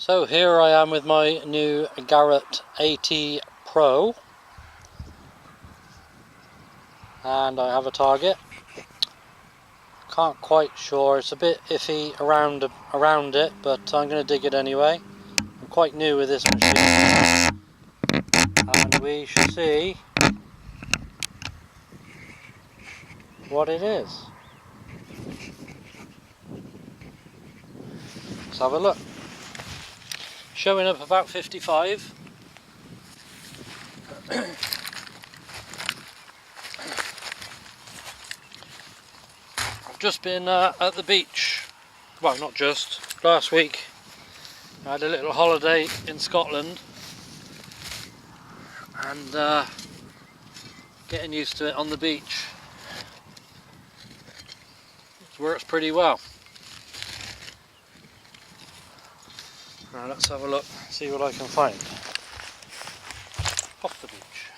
So here I am with my new Garrett AT Pro, and I have a target. Can't quite sure, it's a bit iffy around it, but I'm going to dig it anyway. I'm quite new with this machine, and we shall see what it is. Let's have a look. Showing up about 55. I've just been at the beach. Well, not just. Last week I had a little holiday in Scotland, and getting used to it on the beach. It works pretty well. Now let's have a look, see what I can find off the beach.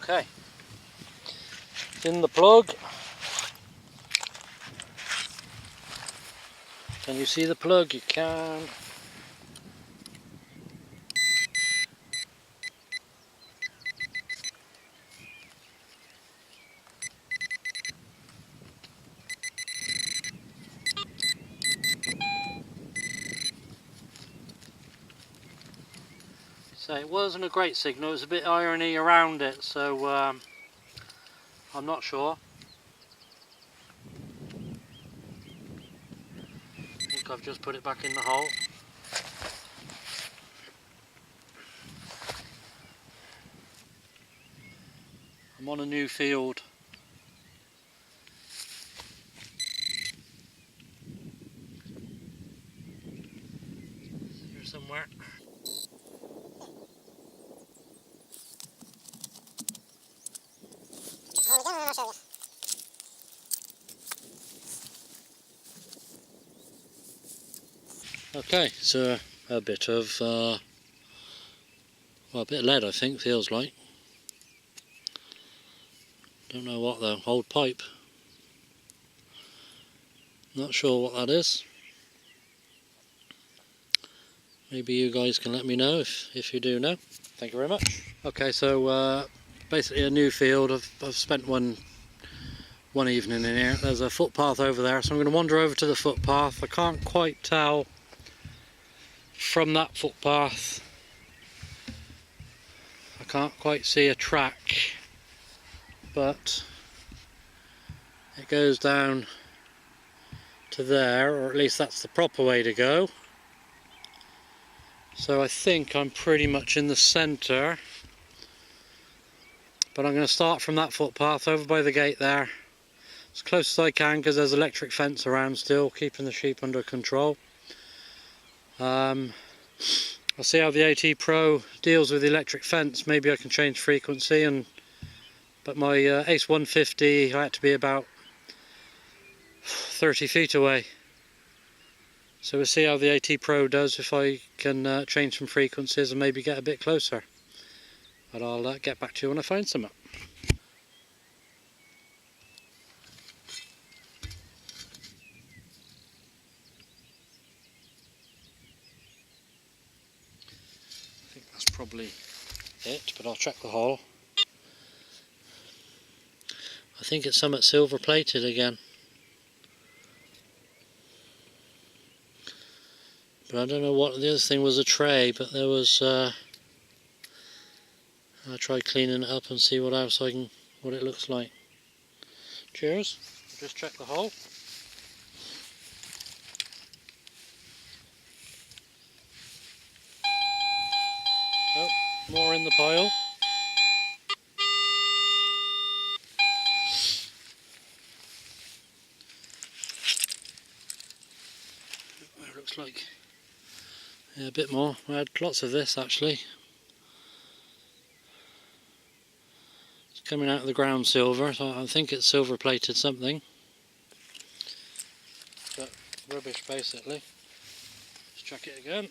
Okay, it's in the plug. Can you see the plug? You can. So it wasn't a great signal, it was a bit irony around it, so I'm not sure. I think I've just put it back in the hole. I'm on a new field. Here somewhere. Okay, so a bit of well, a bit of lead, I think, feels like. Don't know what though. Old pipe. Not sure what that is. Maybe you guys can let me know if you do know. Thank you very much. Okay, so basically a new field. I've spent one evening in here. There's a footpath over there, so I'm going to wander over to the footpath. I can't quite tell from that footpath. I can't quite see a track, but it goes down to there, or at least that's the proper way to go. So I think I'm pretty much in the centre, but I'm going to start from that footpath over by the gate there, as close as I can, because there's electric fence around still, keeping the sheep under control. I'll see how the AT Pro deals with the electric fence. Maybe I can change frequency, but my Ace 150, I had to be about 30 feet away. So we'll see how the AT Pro does, if I can change some frequencies and maybe get a bit closer. But I'll get back to you when I find some. I think that's probably it, but I'll check the hole. I think it's somewhat silver plated again. But I don't know what, the other thing was a tray, but there was, I'll try cleaning it up and see what it looks like. Cheers. Just check the hole. Oh, more in the pile. It looks like, yeah, a bit more. I had lots of this actually. It's coming out of the ground silver, so I think it's silver plated something. But rubbish basically. Let's check it again.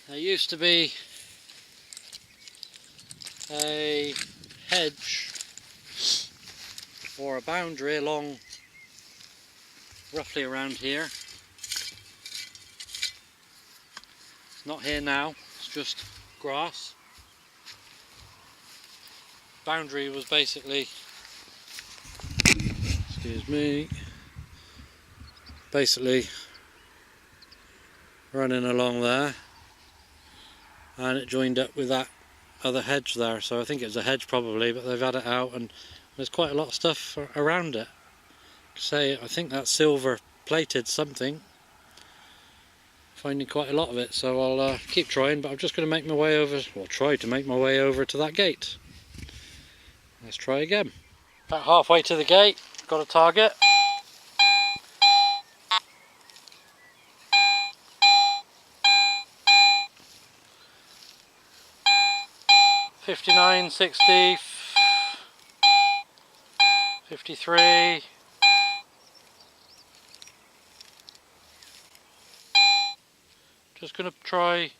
There used to be a hedge or a boundary along roughly around here. It's not here now, it's just grass. Boundary was basically, excuse me, basically running along there, and it joined up with that other hedge there, so I think it was a hedge probably, but they've had it out and there's quite a lot of stuff around it. Say, I think that's silver plated something, finding quite a lot of it, so I'll keep trying, but I'm just going to make my way over, or try to make my way over to that gate. Let's try again. About halfway to the gate, got a target. $59, $60, $53. Just going to try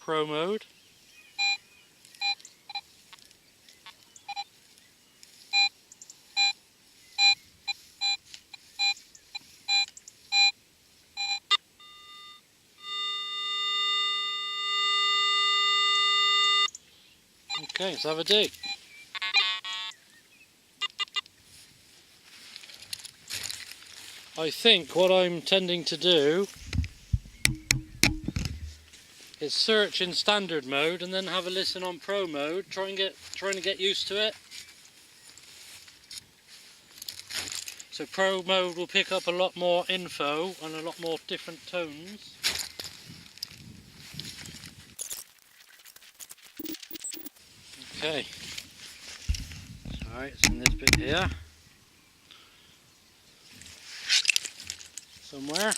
Pro mode. Okay, let's have a dig. I think what I'm tending to do is search in standard mode and then have a listen on Pro mode, trying to get used to it. So Pro mode will pick up a lot more info and a lot more different tones. Okay, alright, it's in this bit here somewhere.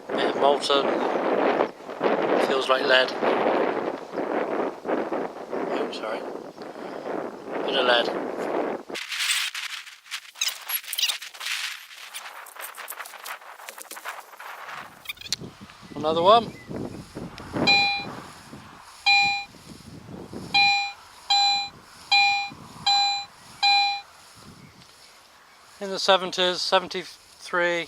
Bit of molten, feels like lead. Oh, sorry. Bit of lead. Another one. In the 70s, 73.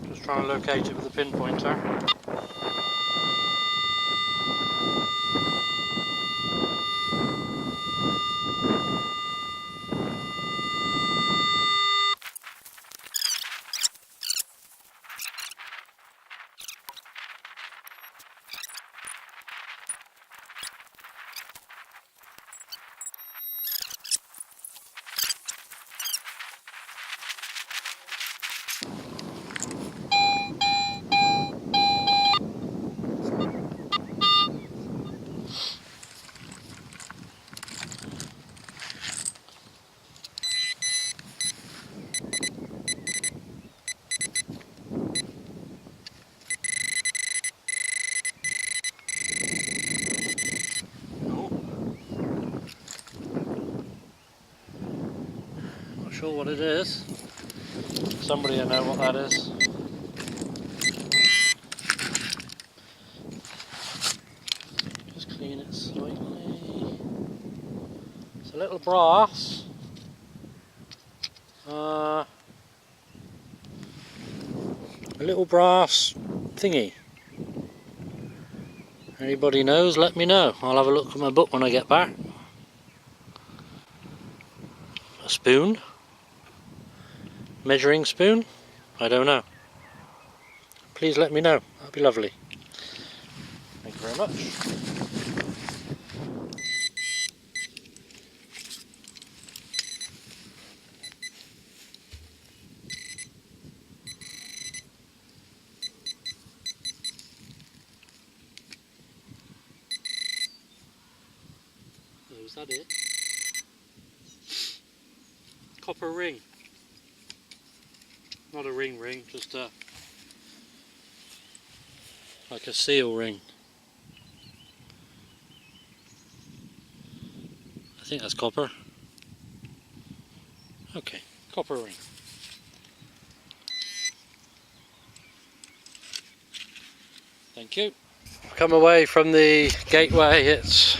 Just trying to locate it with a pinpointer. Not sure what it is. Somebody will know what that is. Just clean it slightly. It's a little brass. A little brass thingy. Anybody knows, let me know. I'll have a look at my book when I get back. A spoon? Measuring spoon? I don't know. Please let me know, that'd be lovely. Thank you very much. Is that it? Copper ring. Not a ring, just a like a seal ring. I think that's copper. Okay, copper ring. Thank you. I've come away from the gateway. It's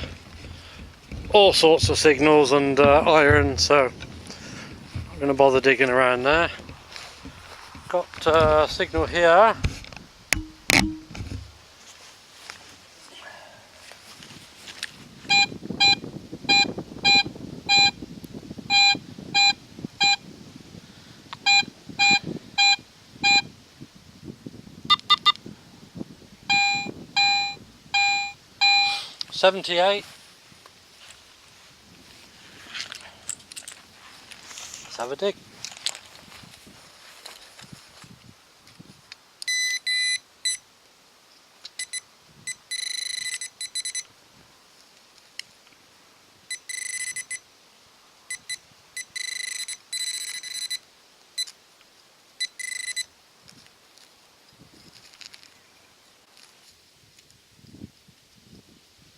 all sorts of signals and iron, so I'm not going to bother digging around there. Got a signal here. $78. Let's have a dig.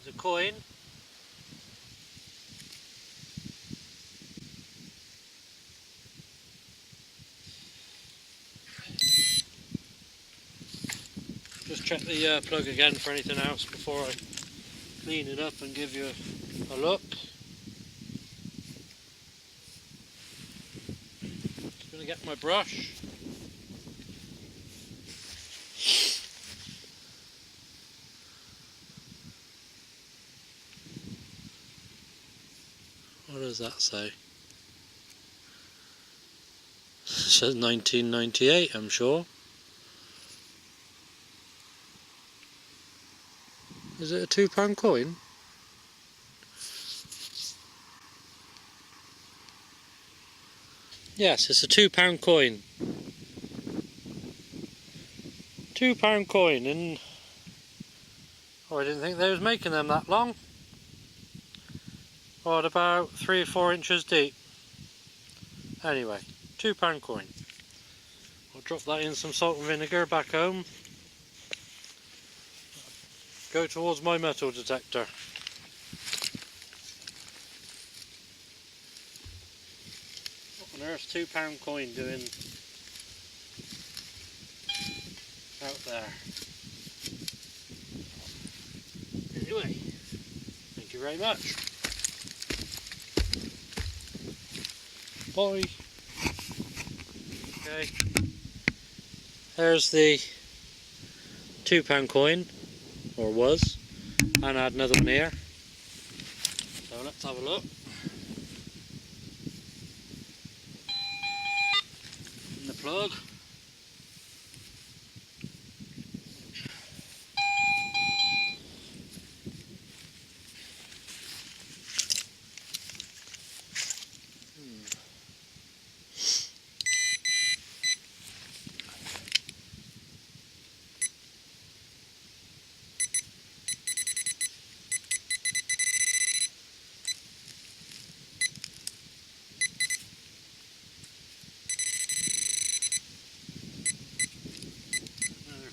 There's a coin. Just check the plug again for anything else before I clean it up and give you a look. Just going to get my brush. What does that say? It says 1998, I'm sure. Is it a £2 coin? Yes, it's a £2 coin. £2 coin in... Oh, I didn't think they was making them that long. What, about 3 or 4 inches deep? Anyway, £2 coin. I'll drop that in some salt and vinegar back home. Go towards my metal detector. What on earth's £2 coin doing out there? Anyway, thank you very much. Bye. Okay, there's the £2 coin, or was, and I had another one here. So let's have a look. In the plug.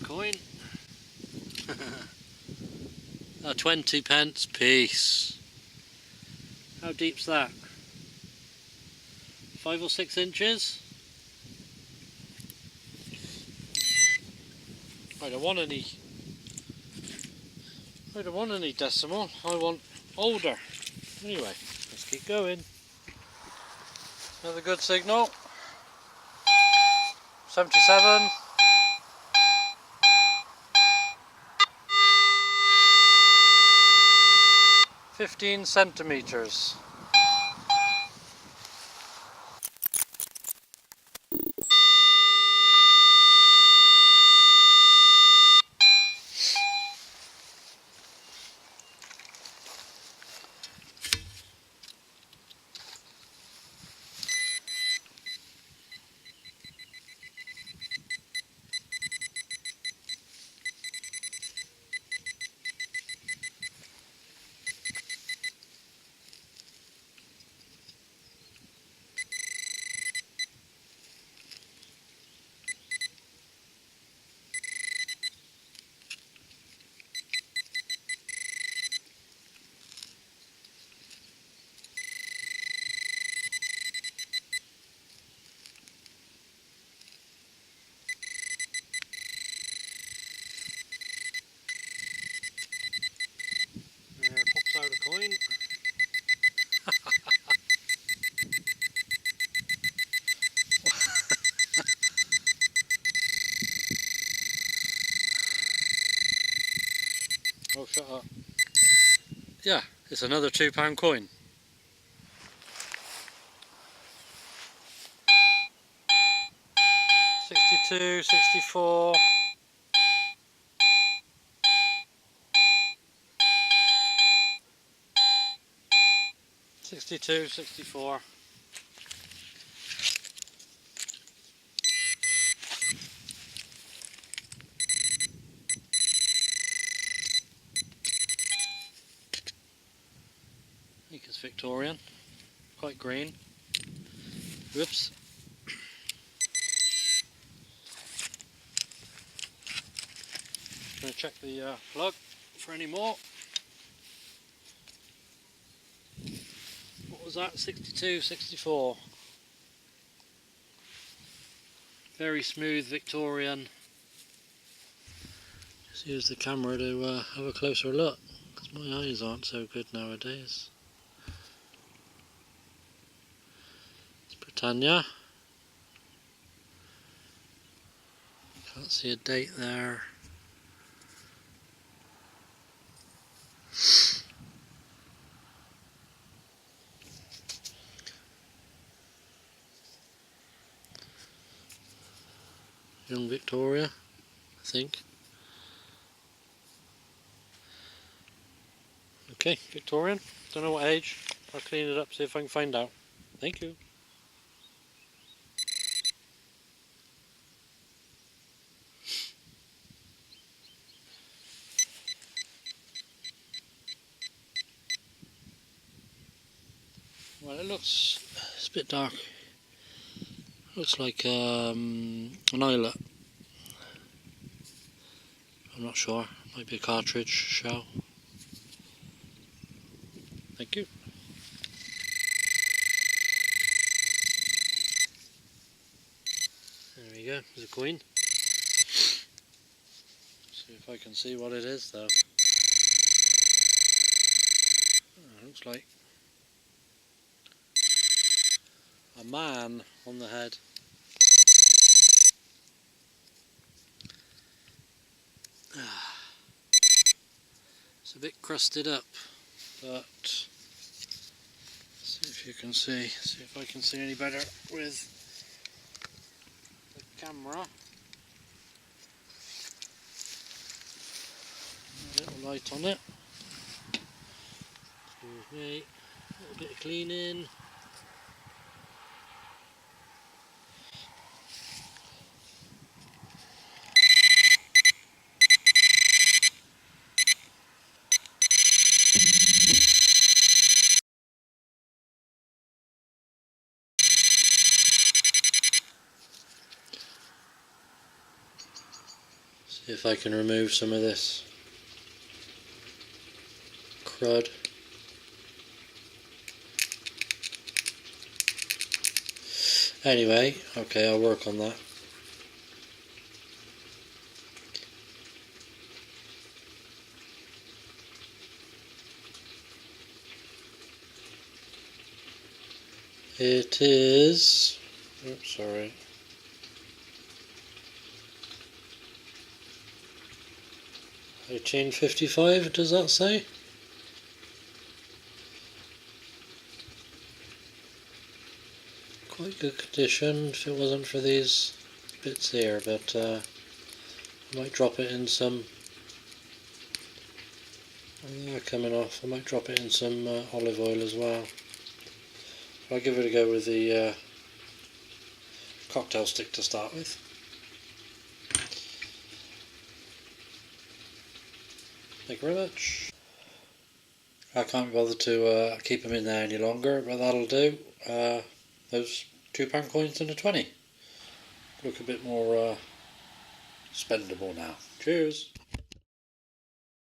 Coin. A 20p piece. How deep's that? 5 or 6 inches? I don't want any decimal. I want older. Anyway, let's keep going. Another good signal. 77. 15 centimeters. Oh, shut up. Yeah, it's another £2 coin. £62, £64. £62, £64. I think it's Victorian, quite green. Whoops. Going to check the plug for any more. What was that? 62, 64. Very smooth Victorian. Just use the camera to have a closer look, because my eyes aren't so good nowadays. It's Britannia. Can't see a date there. Young Victoria, I think. Okay, Victorian. Don't know what age. I'll clean it up, see if I can find out. Thank you. Well, it's a bit dark. Looks like an eyelet. I'm not sure. Might be a cartridge shell. Thank you. There we go. There's a coin. See if I can see what it is, though. Looks like a man on the head. It's a bit crusted up, but see if you can see. See if I can see any better with the camera. A little light on it. Excuse me. A little bit of cleaning. See if I can remove some of this crud. Anyway, okay, I'll work on that. It is, oops, sorry. $18.55, does that say? Quite good condition if it wasn't for these bits here, but I might drop it in some, they're coming off, I might drop it in some olive oil as well. I'll give it a go with the cocktail stick to start with. Thank you very much. I can't be bothered to keep them in there any longer, but that'll do. Those £2 coins and a 20 look a bit more spendable now. Cheers.